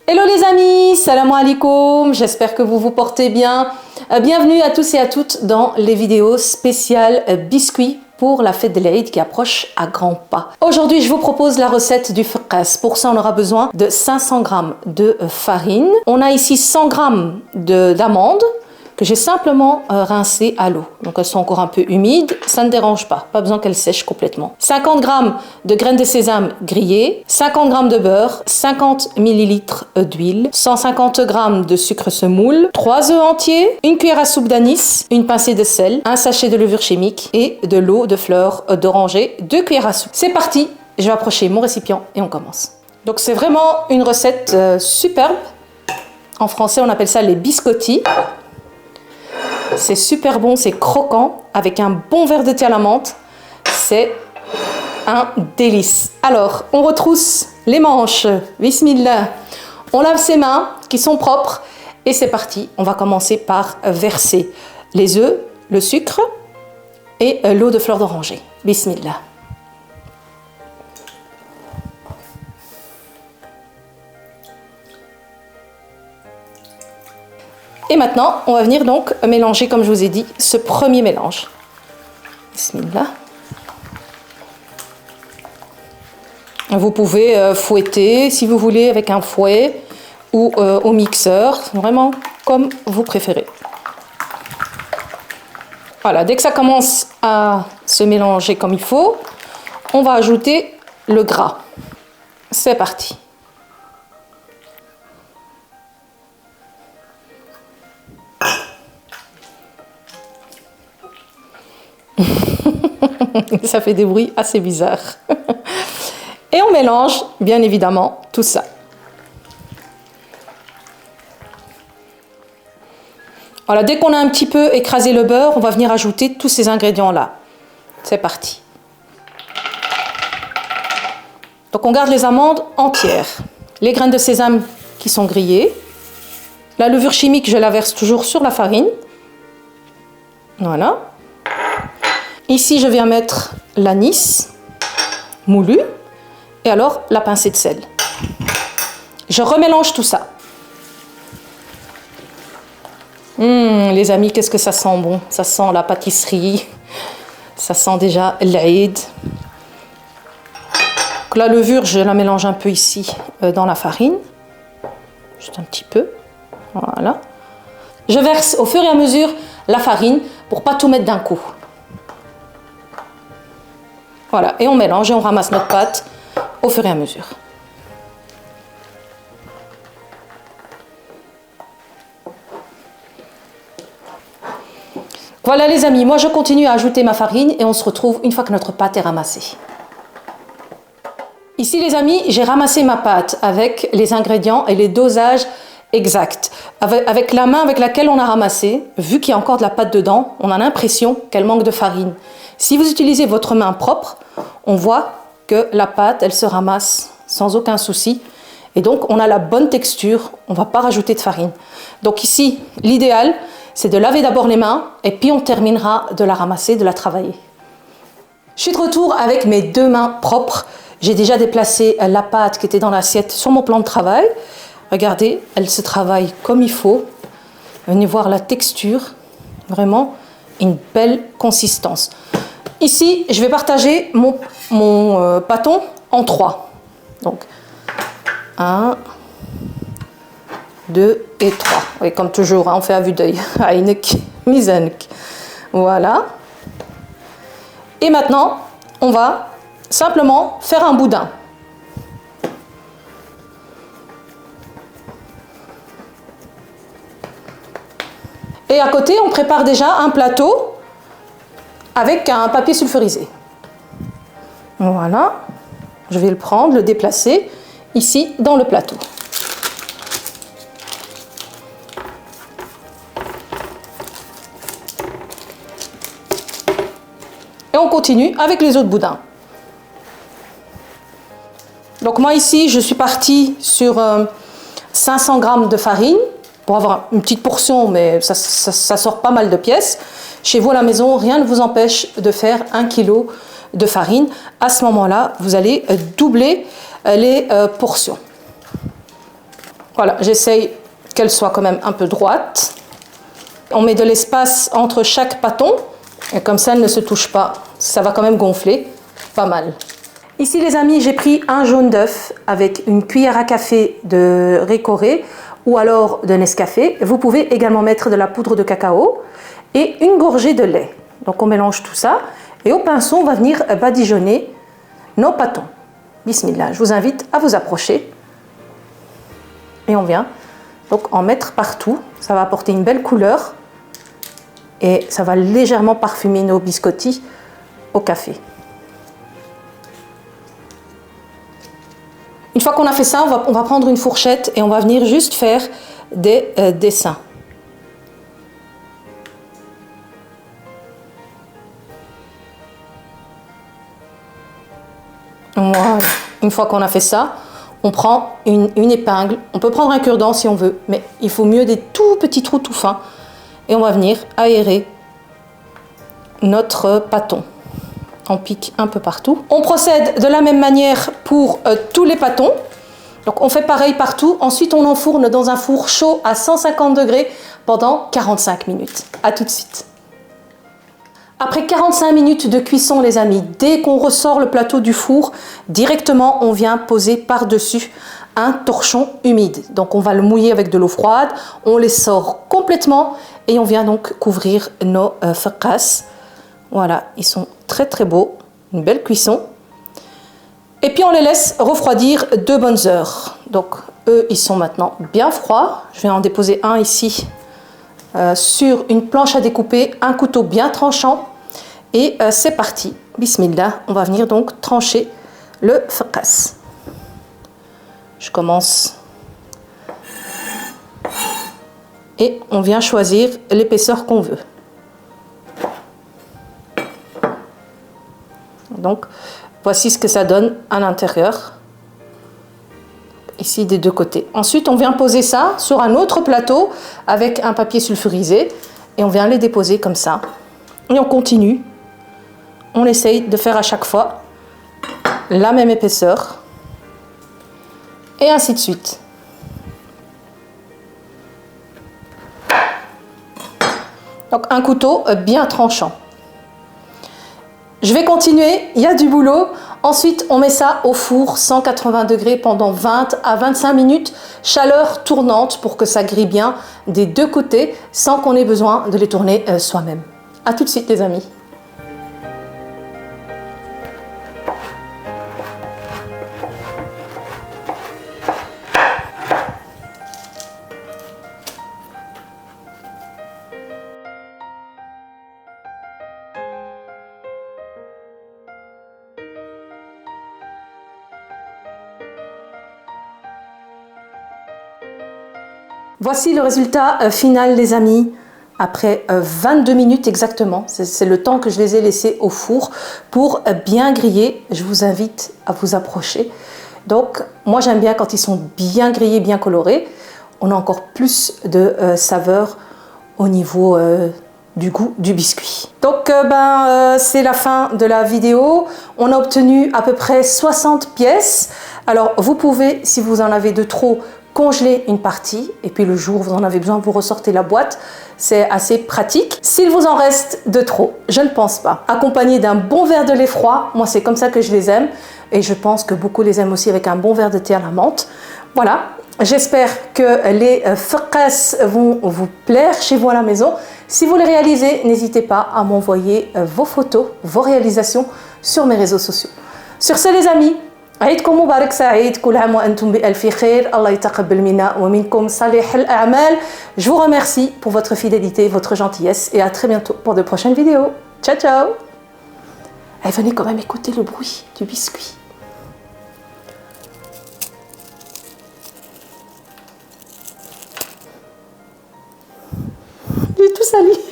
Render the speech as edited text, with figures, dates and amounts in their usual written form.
Hello les amis, salam alaikum, j'espère que vous vous portez bien. Bienvenue à tous et à toutes dans les vidéos spéciales biscuits pour la fête de l'Aïd qui approche à grands pas. Aujourd'hui, je vous propose la recette du faqqas. Pour ça, on aura besoin de 500 g de farine. On a ici 100 g d'amandes que j'ai simplement rincées à l'eau. Donc elles sont encore un peu humides, ça ne dérange pas besoin qu'elles sèchent complètement. 50 g de graines de sésame grillées, 50 g de beurre, 50 ml d'huile, 150 g de sucre semoule, 3 œufs entiers, une cuillère à soupe d'anis, une pincée de sel, un sachet de levure chimique et de l'eau de fleurs d'oranger, 2 cuillères à soupe. C'est parti, je vais approcher mon récipient et on commence. Donc c'est vraiment une recette superbe. En français, on appelle ça les biscottis. C'est super bon, c'est croquant, avec un bon verre de thé à la menthe. C'est un délice. Alors, on retrousse les manches. Bismillah. On lave ses mains, qui sont propres. Et c'est parti. On va commencer par verser les œufs, le sucre et l'eau de fleurs d'oranger. Bismillah. Et maintenant, on va venir donc mélanger, comme je vous ai dit, ce premier mélange. Bismillah. Vous pouvez fouetter, si vous voulez, avec un fouet ou au mixeur, vraiment comme vous préférez. Voilà, dès que ça commence à se mélanger comme il faut, on va ajouter le gras. C'est parti. Ça fait des bruits assez bizarres. Et on mélange, bien évidemment, tout ça. Voilà, dès qu'on a un petit peu écrasé le beurre, on va venir ajouter tous ces ingrédients-là. C'est parti. Donc on garde les amandes entières, les graines de sésame qui sont grillées, la levure chimique, je la verse toujours sur la farine. Voilà. Ici, je viens mettre l'anis moulu et alors la pincée de sel. Je remélange tout ça. Les amis, qu'est-ce que ça sent bon. Ça sent la pâtisserie. Ça sent déjà l'Aïd. La levure, je la mélange un peu ici dans la farine. Juste un petit peu. Voilà. Je verse au fur et à mesure la farine pour pas tout mettre d'un coup. Voilà, et on mélange et on ramasse notre pâte au fur et à mesure. Voilà les amis, moi je continue à ajouter ma farine et on se retrouve une fois que notre pâte est ramassée. Ici les amis, j'ai ramassé ma pâte avec les ingrédients et les dosages exacts. Avec la main avec laquelle on a ramassé, vu qu'il y a encore de la pâte dedans, on a l'impression qu'elle manque de farine. Si vous utilisez votre main propre, on voit que la pâte, elle se ramasse sans aucun souci. Et donc, on a la bonne texture, on ne va pas rajouter de farine. Donc ici, l'idéal, c'est de laver d'abord les mains et puis on terminera de la ramasser, de la travailler. Je suis de retour avec mes 2 mains propres. J'ai déjà déplacé la pâte qui était dans l'assiette sur mon plan de travail. Regardez, elle se travaille comme il faut. Venez voir la texture, vraiment une belle consistance. Ici, je vais partager mon pâton en 3. Donc, 1, 2 et 3. Oui, comme toujours, hein, on fait à vue d'œil. Voilà. Et maintenant, on va simplement faire un boudin. Et à côté, on prépare déjà un plateau avec un papier sulfurisé. Voilà. Je vais le prendre, le déplacer ici dans le plateau. Et on continue avec les autres boudins. Donc moi ici, je suis partie sur 500 g de farine pour avoir une petite portion, mais ça sort pas mal de pièces. Chez vous à la maison, rien ne vous empêche de faire 1 kg de farine. À ce moment-là, vous allez doubler les portions. Voilà, j'essaye qu'elle soit quand même un peu droite. On met de l'espace entre chaque pâton et comme ça elle ne se touche pas. Ça va quand même gonfler pas mal. Ici les amis, j'ai pris un jaune d'œuf avec une cuillère à café de Récoré ou alors de Nescafé. Vous pouvez également mettre de la poudre de cacao et une gorgée de lait. Donc on mélange tout ça et au pinceau on va venir badigeonner nos pâtons. Bismillah, je vous invite à vous approcher et on vient donc en mettre partout. Ça va apporter une belle couleur et ça va légèrement parfumer nos biscottis au café. Une fois qu'on a fait ça, on va prendre une fourchette et on va venir juste faire des dessins. Voilà. Une fois qu'on a fait ça, on prend une épingle. On peut prendre un cure-dent si on veut, mais il faut mieux des tout petits trous tout fins. Et on va venir aérer notre pâton. On pique un peu partout. On procède de la même manière pour tous les pâtons. Donc on fait pareil partout. Ensuite on enfourne dans un four chaud à 150 degrés pendant 45 minutes. A tout de suite. Après 45 minutes de cuisson les amis, dès qu'on ressort le plateau du four, directement on vient poser par-dessus un torchon humide. Donc on va le mouiller avec de l'eau froide, on les sort complètement et on vient donc couvrir nos fakas. Voilà, ils sont très très beaux, une belle cuisson. Et puis on les laisse refroidir 2 bonnes heures. Donc eux ils sont maintenant bien froids. Je vais en déposer un ici sur une planche à découper, un couteau bien tranchant. Et c'est parti, bismillah, on va venir donc trancher le fakas. Je commence et on vient choisir l'épaisseur qu'on veut. Donc voici ce que ça donne à l'intérieur, ici des deux côtés. Ensuite on vient poser ça sur un autre plateau avec un papier sulfurisé et on vient les déposer comme ça. Et on continue, on essaye de faire à chaque fois la même épaisseur et ainsi de suite. Donc un couteau bien tranchant. Je vais continuer, il y a du boulot. Ensuite, on met ça au four 180 degrés pendant 20 à 25 minutes, chaleur tournante pour que ça grille bien des deux côtés sans qu'on ait besoin de les tourner soi-même. A tout de suite les amis. Voici le résultat final les amis, après 22 minutes exactement, c'est le temps que je les ai laissés au four pour bien griller. Je vous invite à vous approcher. Donc moi j'aime bien quand ils sont bien grillés, bien colorés, on a encore plus de saveur au niveau du goût du biscuit. Donc c'est la fin de la vidéo, on a obtenu à peu près 60 pièces. Alors vous pouvez, si vous en avez de trop, congeler une partie et puis le jour où vous en avez besoin vous ressortez la boîte, c'est assez pratique. S'il vous en reste de trop, je ne pense pas, accompagné d'un bon verre de lait froid, moi c'est comme ça que je les aime et je pense que beaucoup les aiment aussi avec un bon verre de thé à la menthe. Voilà, j'espère que les fakas vont vous plaire chez vous à la maison. Si vous les réalisez, n'hésitez pas à m'envoyer vos photos, vos réalisations sur mes réseaux sociaux. Sur ce les amis, عيدكم مبارك سعيد كل عام وأنتم بألف خير الله يتقبل منا ومنكم صالح الأعمال. Je vous remercie pour votre fidélité, votre gentillesse et à très bientôt pour de prochaines vidéos. Ciao ciao. Et venez quand même écouter le bruit du biscuit. Il est tout sali.